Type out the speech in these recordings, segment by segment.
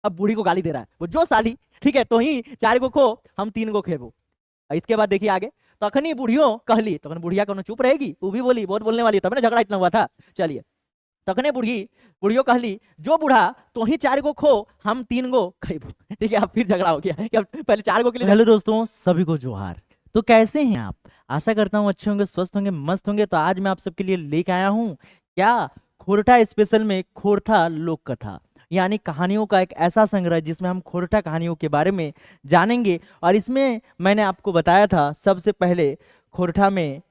अब बूढ़ी को गाली दे रहा है, वो जो साली, ठीक है तो ही 4 गो खो हम 3 गो खेबो। इसके बाद देखिए आगे, तखनी बुढ़ियो कहली, तखन बुढ़िया कोनो चुप रहेगी, वो भी बोली, बहुत बोलने वाली है, तब ना झगड़ा इतना हुआ था। चलिए, तखने बुढ़ियो कहली, जो बूढ़ा तो ही 4 गो खो हम 3 गो खेबो। ठीक है, अब फिर झगड़ा हो गया कि अब पहले 4 गो के लिए। हेलो दोस्तों, सभी को जोहार। तो कैसे हैं आप? आशा करता हूँ अच्छे होंगे, स्वस्थ होंगे, मस्त होंगे। तो आज मैं आप सबके लिए लेके आया हूँ क्या, खोरठा स्पेशल में खोरठा लोक कथा, यानी कहानियों का एक ऐसा संग्रह जिसमें हम खोरठा कहानियों के बारे में जानेंगे। और इसमें मैंने आपको बताया था सबसे पहले खोरठा में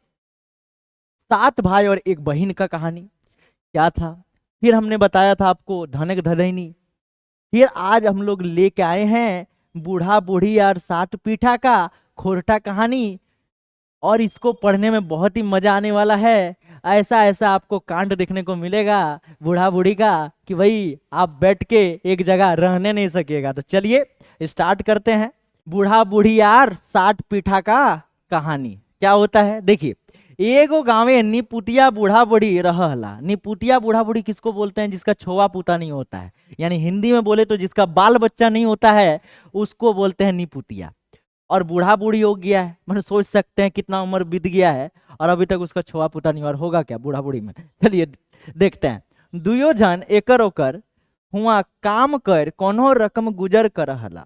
7 भाई और 1 बहन का कहानी क्या था। फिर हमने बताया था आपको धनक धदैनी। फिर आज हम लोग लेके आए हैं बूढ़ा बूढ़ी और 7 पीठा का खोरठा कहानी। और इसको पढ़ने में बहुत ही मजा आने वाला है। ऐसा ऐसा आपको कांड देखने को मिलेगा बूढ़ा बूढ़ी का कि भाई आप बैठ के एक जगह रहने नहीं सकेगा। तो चलिए स्टार्ट करते हैं। बूढ़ा बूढ़ी यार 7 पीठा का कहानी क्या होता है, देखिए। एगो गांवे निपुतिया बूढ़ा बूढ़ी रहला। निपुतिया बूढ़ा बूढ़ी किसको बोलते हैं? जिसका छोआ पूता नहीं होता है, यानी हिंदी में बोले तो जिसका बाल बच्चा नहीं होता है उसको बोलते हैं निपुतिया। और बूढ़ा बूढ़ी हो गया है, मतलब सोच सकते हैं कितना उम्र बीत गया है और अभी तक उसका छोआ पुता नहीं। और होगा क्या बूढ़ा बूढ़ी में, चलिए देखते हैं। दुयो जन एकर ओकर हुआ काम कर कोनो रकम गुजर कर रहला।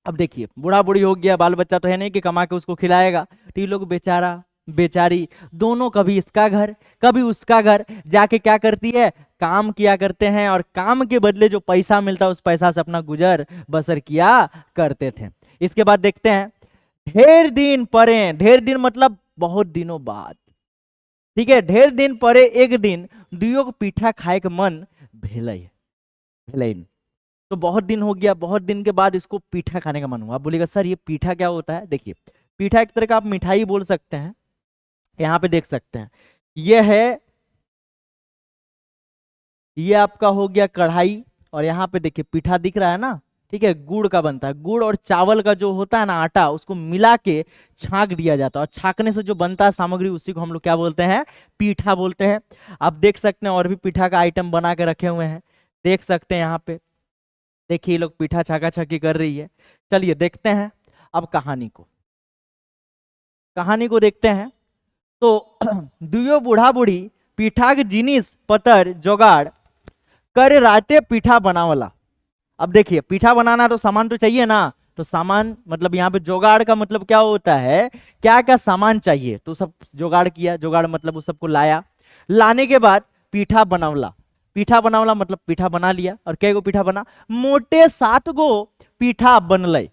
अब देखिए, बूढ़ा बूढ़ी हो गया, बाल बच्चा तो है नहीं कि कमा के उसको खिलाएगा, तो ये लोग बेचारा बेचारी दोनों कभी इसका घर कभी उसका घर जाके क्या करती है, काम किया करते हैं। और काम के बदले जो पैसा मिलता है उस पैसा से अपना गुजर बसर किया करते थे। इसके बाद देखते हैं, ढेर दिन परे, ढेर दिन मतलब बहुत दिनों बाद, ठीक है। ढेर दिन परे एक दिन दुइयो को पीठा खाए के मन भेलै। तो बहुत दिन हो गया, बहुत दिन के बाद इसको पीठा खाने का मन हुआ। आप बोलेगा सर ये पीठा क्या होता है? देखिए, पीठा एक तरह का आप मिठाई बोल सकते हैं। यहाँ पे देख सकते हैं, ये आपका हो गया कढ़ाई। और यहाँ पे देखिए पीठा दिख रहा है ना, ठीक है, गुड़ का बनता है। गुड़ और चावल का जो होता है ना आटा, उसको मिला के छांक दिया जाता है और छांकने से जो बनता है सामग्री उसी को हम लोग क्या बोलते हैं, पीठा बोलते हैं। आप देख सकते हैं और भी पीठा का आइटम बना के रखे हुए हैं, देख सकते हैं यहाँ पे। देखिए लोग पीठा छाका छाकी कर रही है। चलिए देखते हैं अब कहानी को देखते हैं। तो दुयो बूढ़ा बूढ़ी पीठा के जिनिस पतर जोगाड़ कर राते पीठा बनावला। अब देखिए, पीठा बनाना तो सामान तो चाहिए ना, तो सामान मतलब यहाँ पे जोगाड़ का मतलब क्या होता है, क्या क्या सामान चाहिए तो सब जोगाड़ किया। जोगाड़ मतलब उस सबको लाया, लाने के बाद पीठा बनावला। पीठा बनावला मतलब पीठा बना लिया। और कै गो पीठा बना? मोटे 7 गो पीठा बनल।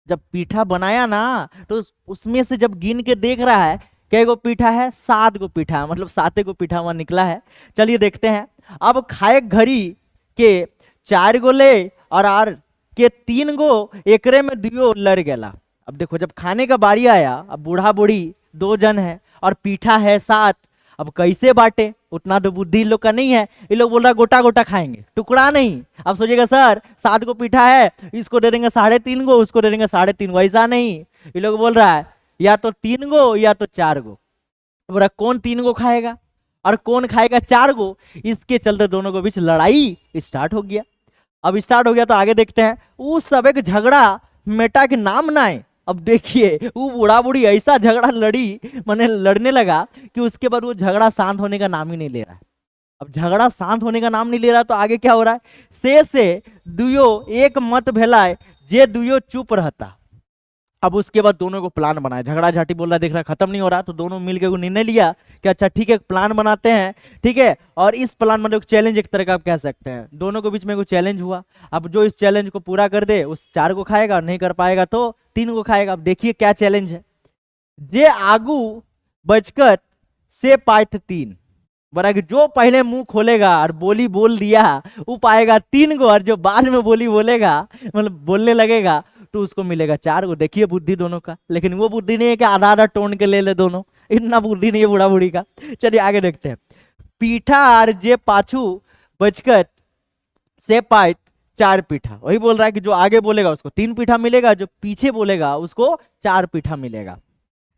जब पीठा बनाया ना तो उसमें से जब गिन के देख रहा है कै गो पीठा है, 7 गो पीठा, मतलब 7 गो पीठा वहां निकला है। चलिए देखते हैं। अब खाए घड़ी के 4 गो ले और आर के 3 गो एकरे में दियो लड़ गया। अब देखो जब खाने का बारी आया, अब बूढ़ा बूढ़ी 2 जन है और पीठा है 7। अब कैसे बांटे, उतना तो बुद्धि लोग का नहीं है। ये लोग बोल रहा गोटा गोटा खाएंगे, टुकड़ा नहीं। अब सोचिएगा सर 7 गो पीठा है, इसको दे देंगे 3.5 गो, उसको दे देंगे 3.5 गो, ऐसा नहीं। ये लोग बोल रहा है या तो 3 गो या तो 4 गो। बोला कौन 3 गो खाएगा और कौन खाएगा 4 गो। इसके चलते दोनों के बीच लड़ाई स्टार्ट हो गया। अब स्टार्ट हो गया तो आगे देखते हैं। उस सब एक झगड़ा मेटा के नाम ना है। अब देखिए वो बूढ़ा बूढ़ी ऐसा झगड़ा मैंने लड़ने लगा कि उसके बाद वो झगड़ा शांत होने का नाम ही नहीं ले रहा है। अब झगड़ा शांत होने का नाम नहीं ले रहा तो आगे क्या हो रहा है, से दुयो एक मत भेलाय जे दुयो चुप रहता। अब उसके बाद दोनों को प्लान बनाया, झगड़ा झाटी बोल रहा देख रहा खत्म नहीं हो रहा, तो दोनों मिलकर को निर्णय लिया कि अच्छा ठीक है प्लान बनाते हैं, ठीक है। और इस प्लान मतलब चैलेंज एक तरह का आप कह सकते हैं, दोनों के बीच में कोई चैलेंज हुआ। अब जो इस चैलेंज को पूरा कर दे उस 4 को खाएगा, नहीं कर पाएगा तो 3 को खाएगा। अब देखिए क्या चैलेंज है। जे आगू बचकर से पायत 3, बरा कि जो पहले मुंह खोलेगा और बोली बोल दिया वो पाएगा 3 को, और जो बाद में बोली बोलेगा मतलब बोलने लगेगा तो उसको मिलेगा 4 को। देखिए बुद्धि दोनों का, लेकिन वो बुद्धि नहीं है कि आधा आधा टोन के ले दोनों, इतना बुद्धि नहीं है बूढ़ा बूढ़ी का। चलिए आगे देखते हैं। पीठा और जे पाछू बचकर से पायत 4 पीठा, वही बोल रहा है कि जो आगे बोलेगा उसको 3 पीठा मिलेगा, जो पीछे बोलेगा उसको 4 पीठा मिलेगा।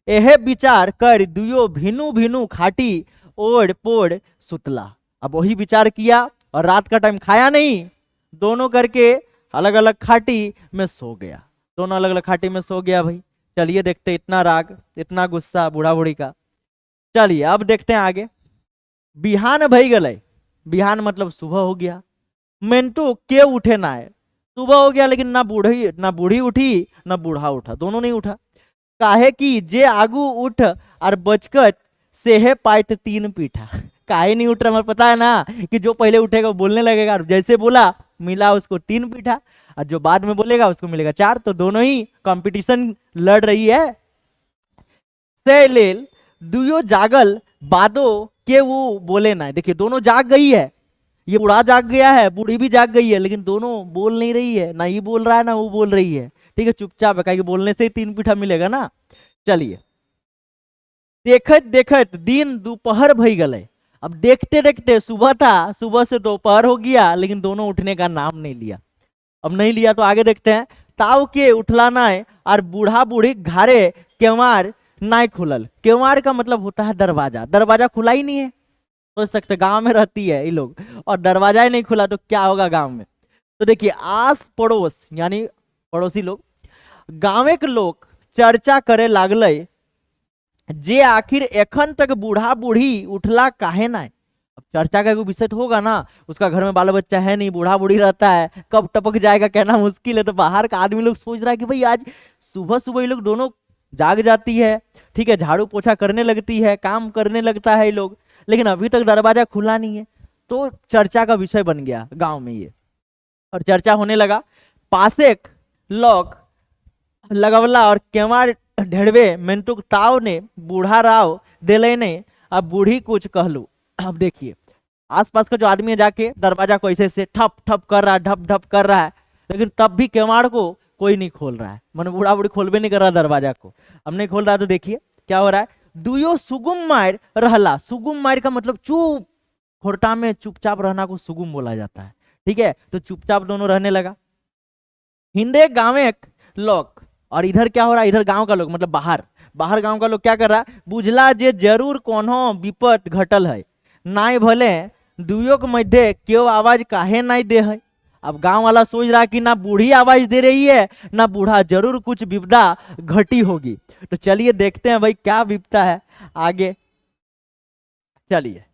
यह विचार कर दुयो भिनु भिनु खाटी ओढ़ पोड़ सुतला। अब वही विचार किया और रात का टाइम खाया नहीं दोनों करके अलग अलग खाटी में सो गया। दोनों अलग अलग खाटी में सो गया भाई। चलिए देखते, इतना राग, इतना गुस्सा बूढ़ा बूढ़ी का। चलिए अब देखते हैं आगे। बिहान भई गले, बिहान मतलब सुबह हो गया। मिंटू के उठे ना है, सुबह हो गया लेकिन ना बूढ़ी उठी ना बूढ़ा उठा, दोनों नहीं उठा। काहे कि जे आगू उठ और बचकत सेहे पाइत तीन पीठा। काहे नहीं उठ रहा, हमें पता है ना कि जो पहले उठेगा वो बोलने लगेगा, और जैसे बोला मिला उसको तीन पीठा, और जो बाद में बोलेगा उसको मिलेगा चार। तो दोनों ही कंपटीशन लड़ रही है। से लेल दुयो जागल बादो के वो बोले ना। देखिए दोनों जाग गई है, ये बूढ़ा जाग गया है, बूढ़ी भी जाग गई है, लेकिन दोनों बोल नहीं रही है, ना ये बोल रहा है ना वो बोल रही है। ठीक है, चुपचाप है, कि बोलने से ही तीन पीठा मिलेगा ना। चलिए, देखत देखत दिन दोपहर भई गले। अब देखते देखते सुबह था, सुबह से दोपहर हो गया, लेकिन दोनों उठने का नाम नहीं लिया। अब नहीं लिया तो आगे देखते हैं। ताव के उठला नाय और बूढ़ा बूढ़ी घारे केवार नाय खुलल। केवार का मतलब होता है दरवाजा, दरवाजा खुला ही नहीं है। सोच सकते गांव में रहती है ये लोग और दरवाजा ही नहीं खुला तो क्या होगा गांव में। तो देखिए आस पड़ोस यानी पड़ोसी लोग, गांव के लोग चर्चा करे लागले जे आखिर एखन तक बूढ़ा बूढ़ी उठला काहे ना। अब चर्चा का विषय तो होगा ना, उसका घर में बाल बच्चा है नहीं, बूढ़ा बूढ़ी रहता है, कब टपक जाएगा कहना मुश्किल है। तो बाहर का आदमी लोग सोच रहा है कि भाई आज सुबह सुबह ये लोग दोनों जाग जाती है, ठीक है, झाड़ू पोछा करने लगती है, काम करने लगता है ये लोग, लेकिन अभी तक दरवाजा खुला नहीं है। तो चर्चा का विषय बन गया गांव में ये, और चर्चा होने लगा। पासेक लोग लगवला और केवाड़ ढेड़वे मिंटुक ताव ने बूढ़ा राव दिले ने। अब बूढ़ी कुछ कहलू। अब देखिए आसपास का जो आदमी है जाके दरवाजा को ऐसे से ठप ठप कर रहा है, ढप ढप कर रहा है, लेकिन तब भी केवाड़ को कोई नहीं खोल रहा है। मैंने बूढ़ा बूढ़ी खोलबे नहीं कर रहा दरवाजा को, अब नहीं खोल रहा। तो देखिए क्या हो रहा है, दुयो सुगुम मार रहला। सुगुम मार का मतलब चुप, खोरटा में चुपचाप रहना को सुगुम बोला जाता है। ठीक है, तो चुपचाप दोनों रहने लगा। हिंदे गाँव लोग, और इधर क्या हो रहा है, इधर गांव का लोग मतलब बाहर बाहर गांव का लोग क्या कर रहा है, बुझला जे जरूर कोनो विपत घटल है, नाय भले दुयो के मध्य क्यों आवाज काहे नाय दे है। अब गांव वाला सोच रहा है कि ना बूढ़ी आवाज दे रही है ना बूढ़ा, जरूर कुछ विपदा घटी होगी। तो चलिए देखते हैं भाई क्या विपदा है आगे। चलिए,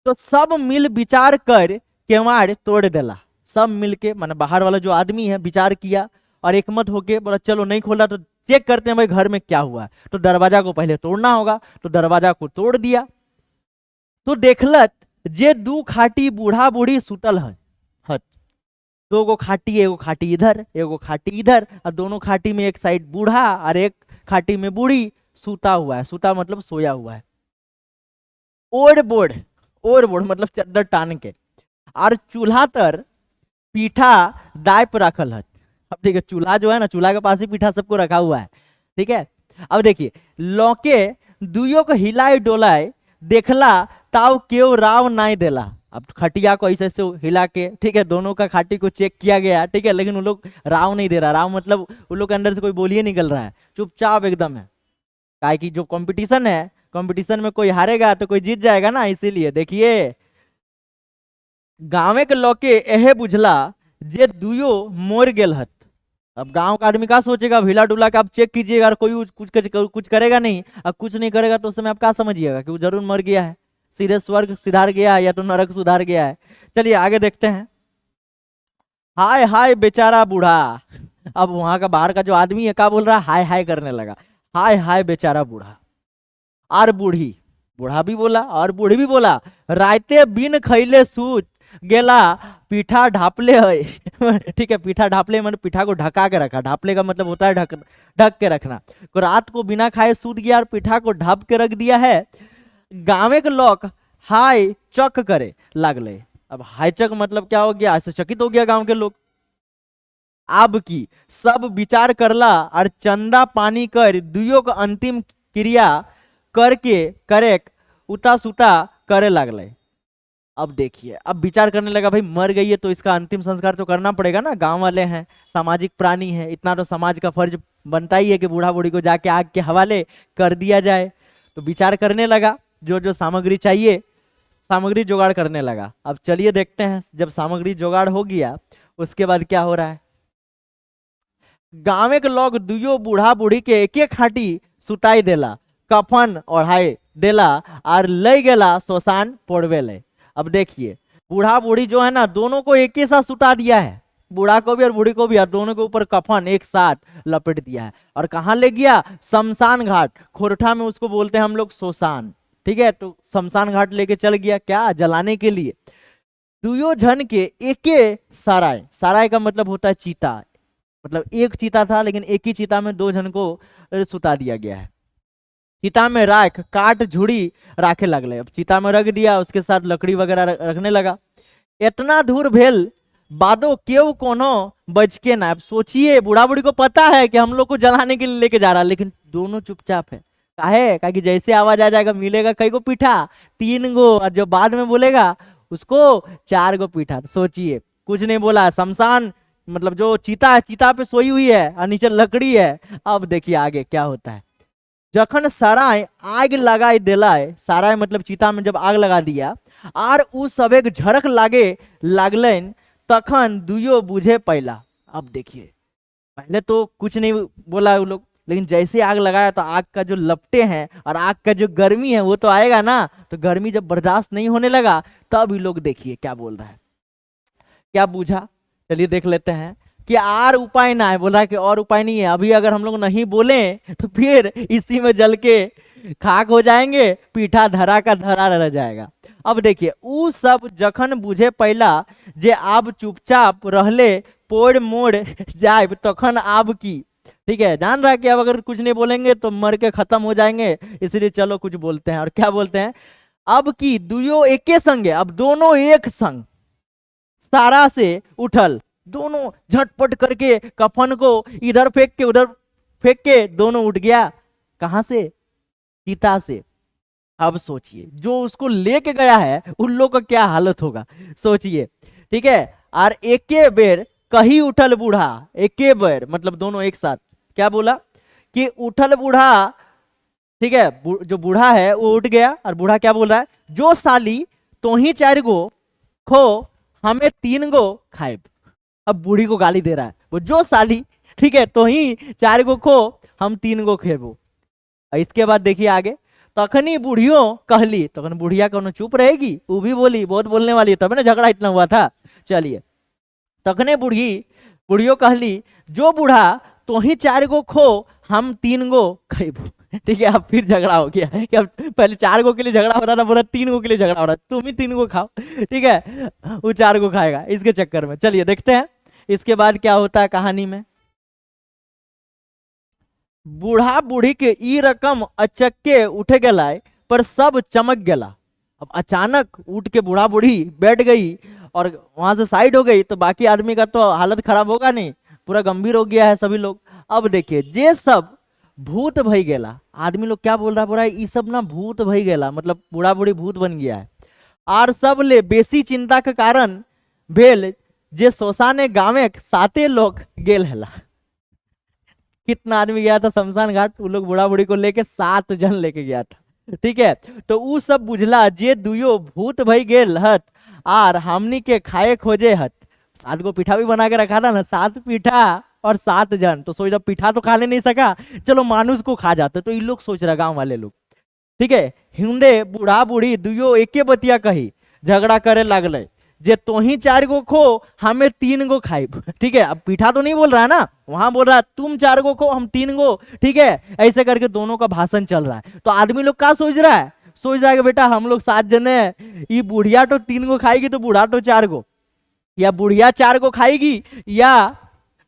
तो सब मिल विचार कर केवाड़ तोड़ देला। सब मिलके माने बाहर वाला जो आदमी है विचार किया और एकमत होके बोला चलो नहीं खोला तो चेक करते हैं भाई घर में क्या हुआ है। तो दरवाजा को पहले तोड़ना होगा, तो दरवाजा को तोड़ दिया। तो देखलत जे दू खाटी बूढ़ा बूढ़ी सुतल है, दो गो खाटी, एगो खाटी इधर एगो खाटी इधर, और दोनों खाटी में एक साइड बूढ़ा और एक खाटी में बूढ़ी सूता हुआ है। सूता मतलब सोया हुआ है। ओढ़ बोढ़, ओढ़ बोढ़ मतलब चद्दर टान के, और चूल्हा तर पीठा दाय पर रखल है। अब देखिए चूल्हा जो है ना, चूल्हा के पास ही पीठा सबको रखा हुआ है। ठीक है, अब देखिए लौके दुइयों को हिलाए डोलाए देखला ताव क्यों राव नाई देला। अब खटिया को ऐसे से हिला के, ठीक है, दोनों का खाटी को चेक किया गया, ठीक है, लेकिन वो लोग राव नहीं दे रहा। राव मतलब उन लोग के अंदर से कोई बोलिए निकल रहा है, चुपचाप एकदम है। काहे कि जो कंपटीशन है, कंपटीशन में कोई हारेगा तो कोई जीत जाएगा ना, इसीलिए देखिए गाँव के लौके एहे बुझला जे दुयो मोर गेल हत। अब गांव का आदमी क्या सोचेगा, हिला डुला के आप चेक कीजिएगा, अगर कोई कुछ करेगा नहीं, अब कुछ नहीं करेगा तो उस समय आप क्या समझिएगा कि वो जरूर मर गया है, सीधे स्वर्ग सुधार गया है या तो नरक सुधार गया है। चलिए आगे देखते हैं। हाय हाय बेचारा बूढ़ा। अब वहां का बाहर का जो आदमी है क्या बोल रहा है, हाय हाय करने लगा, हाय हाय बेचारा बूढ़ा। और बूढ़ी, बूढ़ा भी बोला और बूढ़ी भी बोला, रायते बिन खैले सूत गेला पीठा ढापले है। ठीक है, पीठा ढापले मतलब पीठा को ढका के रखा। ढापले का मतलब होता है ढक के रखना। तो रात को बिना खाए सूत गया और पीठा को ढाप के रख दिया है। गाँव के लोग हाय चक करे लागले। अब हाय चक मतलब क्या हो गया, ऐसे चकित हो गया गांव के लोग। अब की सब विचार करला और चंदा पानी कर दुइयों का अंतिम क्रिया करके करेक उता सुता करे लागले। अब देखिए अब विचार करने लगा, भाई मर गई है तो इसका अंतिम संस्कार तो करना पड़ेगा ना, गांव वाले हैं, सामाजिक प्राणी है, इतना तो समाज का फर्ज बनता ही है कि बूढ़ा बूढ़ी को जाके आग के हवाले कर दिया जाए। तो विचार करने लगा जो जो सामग्री चाहिए सामग्री जुगाड़ करने लगा। अब चलिए देखते हैं, जब सामग्री जुगाड़ हो गया उसके बाद क्या हो रहा है। गाँव के लोग दुयो बूढ़ा बूढ़ी के एक एक खाटी सुताई देला, कफन ओढ़ाई देला और ले गेला शमशान पोड़वे ले। अब देखिए बूढ़ा बूढ़ी जो है ना, दोनों को एक ही साथ सुता दिया है, बूढ़ा को भी और बूढ़ी को भी, और दोनों के ऊपर कफन एक साथ लपेट दिया है। और कहाँ ले गया? शमशान घाट। खोरठा में उसको बोलते हैं हम लोग शमशान, ठीक है। तो शमशान घाट लेके चल गया, क्या? जलाने के लिए। दुयो जन के एके सराय, सराय का मतलब होता है चीता, मतलब एक चीता था लेकिन एक ही चीता में 2 जन को सुता दिया गया है। चीता में राख काट झुड़ी राखे लगले। अब चीता में रख दिया, उसके साथ लकड़ी वगैरह रखने लगा। इतना दूर भेल बादो केव कोनो बच के ना। अब सोचिए बूढ़ा बूढ़ी को पता है कि हम लोग को जलाने के लिए लेके जा रहा है, लेकिन दोनों चुपचाप है। काहे? कि जैसे आवाज आ जाएगा मिलेगा कई गो पीठा, 3 गो, और जो बाद में बोलेगा उसको 4 गो पीठा। तो सोचिए कुछ नहीं बोला। शमशान मतलब जो चीता है, चीता पे सोई हुई है और नीचे लकड़ी है। अब देखिए आगे क्या होता है। जखन सराय आग लगाई दिलाय, सराय मतलब चीता में जब आग लगा दिया, आर उ सब एक झड़क लागे लागलन, तखन दुयो बुझे पहला। अब देखिए पहले तो कुछ नहीं बोला वो लोग, लेकिन जैसे आग लगाया तो आग का जो लपटे हैं और आग का जो गर्मी है वो तो आएगा ना। तो गर्मी जब बर्दाश्त नहीं होने लगा तब ये लोग देखिए क्या बोल रहा है, क्या बूझा। चलिए देख लेते हैं कि और उपाय ना है। बोला कि और उपाय नहीं है, अभी अगर हम लोग नहीं बोले तो फिर इसी में जल के खाक हो जाएंगे, पीठा धरा का धरा रह जाएगा। अब देखिए उ सब जखन बुझे पहला जे आप चुपचाप रहले पोड़ मोड़ जाए तखन आप की, ठीक है। जान रहा है कि अब अगर कुछ नहीं बोलेंगे तो मर के खत्म हो जाएंगे, इसलिए चलो कुछ बोलते हैं। और क्या बोलते हैं? अब की दुयो एके संगे, अब दोनों एक संग सारा से उठल, दोनों झटपट करके कफन को इधर फेंक के उधर फेंक के दोनों उठ गया। कहां से? चीता से। अब सोचिए जो उसको लेके गया है उन लोग का क्या हालत होगा, सोचिए, ठीक है। और एके बेर कही उठल बूढ़ा, एके बेर मतलब दोनों एक साथ। क्या बोला कि उठल बूढ़ा, ठीक है। जो बूढ़ा है वो उठ गया और बूढ़ा क्या बोल रहा है? जो साली तो ही 4 गो खो, हमें 3 गो खाए। अब बूढ़ी को गाली दे रहा है वो, जो साली, ठीक है, तो ही 4 गो खो, हम 3 गो खेबो। इसके बाद देखिए आगे, तखनी बुढ़ियों कहली, तखन बुढ़िया कौन चुप रहेगी? वो भी बोली, बहुत बोलने वाली है, तब ना झगड़ा इतना हुआ था। चलिए, तखने बुढ़ियों कहली, जो बूढ़ा तो ही 4 गो खो, हम 3 गो खेबो। ठीक है, अब फिर झगड़ा हो गया कि अब पहले 4 गो के लिए झगड़ा हो रहा था, बोला 3 गो के लिए झगड़ा हो रहा है, तुम ही 3 गो खाओ, ठीक है, वो 4 गो खाएगा इसके चक्कर में। चलिए देखते हैं इसके बाद क्या होता है कहानी में। बूढ़ा बूढ़ी के ई रकम अचक्के उठे गला पर सब चमक गला। अब अचानक उठ के बूढ़ा बूढ़ी बैठ गई और वहां से साइड हो गई, तो बाकी आदमी का तो हालत खराब होगा नहीं, पूरा गंभीर हो गया है सभी लोग। अब देखिए जे सब भूत भई गेला, आदमी लोग क्या बोल रहा है? ये सब ना भूत भई गेला, मतलब बूढ़ा बूढ़ी भूत बन गया है। और सब ले बेसी चिंता के कारण भेल जे शमशाने गाँव 7 लोग गेल हला। कितना आदमी गया था शमशान घाट? वो लोग बूढ़ा बूढ़ी को लेके 7 जन लेके गया था, ठीक है। तो उ सब बुझला जे दुयो भूत भई गेल हत आर हमनी के खाए खोजे हत। 7 गो पीठा भी बना के रखा था ना, 7 पीठा और 7 जन, तो सोच रहा पीठा तो खा ले नहीं सका, चलो मानुस को खा जाते। तो ये लोग सोच रहा, गांव वाले लोग, ठीक है। हिंदे बूढ़ा बूढ़ी दुयो एके बतिया कही झगड़ा करे लगले, जे तो ही 4 गो खो, हमें 3 गो खाई, ठीक है। अब पीठा तो नहीं बोल रहा है ना, वहां बोल रहा है तुम 4 गो खो, हम 3 गो, ठीक है। ऐसे करके दोनों का भाषण चल रहा है। तो आदमी लोग क्या सोच रहा है? सोच रहा है कि बेटा हम लोग 7 जने, ये बुढ़िया तो 3 गो खाएगी तो बूढ़ा तो 4 गो, या बुढ़िया 4 गो खाएगी या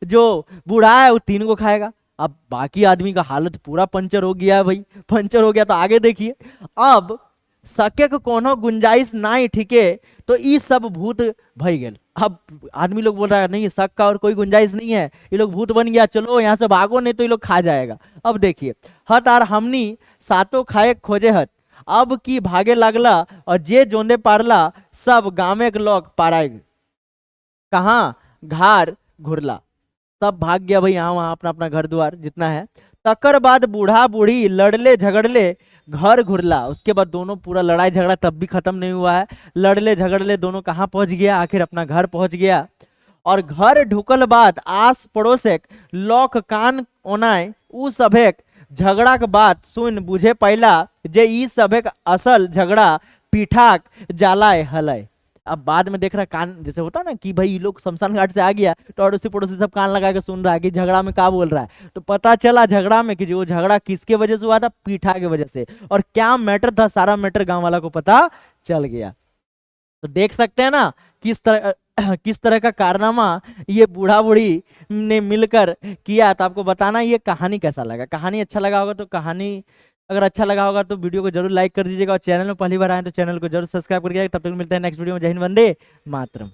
जो बूढ़ा है वो 3 गो खाएगा। अब बाकी आदमी का हालत पूरा पंचर हो गया है भाई, पंचर हो गया। तो आगे देखिए, अब सके को कोनो गुंजाइश नहीं, ठीक है, तो ये सब भूत भई गेल। अब आदमी लोग बोल रहा है नहीं, शक का और कोई गुंजाइश नहीं है, ये लोग भूत बन गया, चलो यहाँ से भागो नहीं तो ये लोग खा जाएगा। अब देखिए, हत आर हमनी 7 खाए खोजे हत, अब की भागे लगला और जे जोंदे पारला सब गाँव के लोग पाराए। कहाँ? घर घुरला, सब भाग गया भाई, यहाँ वहां अपना अपना घर द्वार जितना है। तकर बाद बूढ़ा बूढ़ी लड़ले झगड़ले घर घुरला, उसके बाद दोनों पूरा लड़ाई झगड़ा तब भी खत्म नहीं हुआ है, लड़ले झगड़ले दोनों कहाँ पहुंच गया, आखिर अपना घर पहुंच गया। और घर ढुकल बाद आस पड़ोसेक लॉक कान ओनाय उ सभेक झगड़ा के बात सुन बुझे पहला जे ई सभेक असल झगड़ा पीठाक जालाय हलय। अब बाद में देख रहा कान जैसे होता ना कि भाई ये लोग शमशान घाट से आ गया तो अड़ोसी पड़ोसी सब कान लगा के सुन रहा है कि झगड़ा में क्या बोल रहा है, तो पता चला झगड़ा में कि जो झगड़ा किसके वजह से हुआ था, पीठा के वजह से, और क्या मैटर था सारा मैटर गांव वाला को पता चल गया। तो देख सकते हैं ना किस तरह का कारनामा ये बूढ़ा बूढ़ी ने मिलकर किया। तो आपको बताना ये कहानी कैसा लगा, कहानी अच्छा लगा होगा तो कहानी अगर अच्छा लगा होगा तो वीडियो को जरूर लाइक कर दीजिएगा, और चैनल में पहली बार आए तो चैनल को जरूर सब्सक्राइब करिएगा। तब तक मिलते हैं नेक्स्ट वीडियो में। जय हिंद, वंदे मातरम।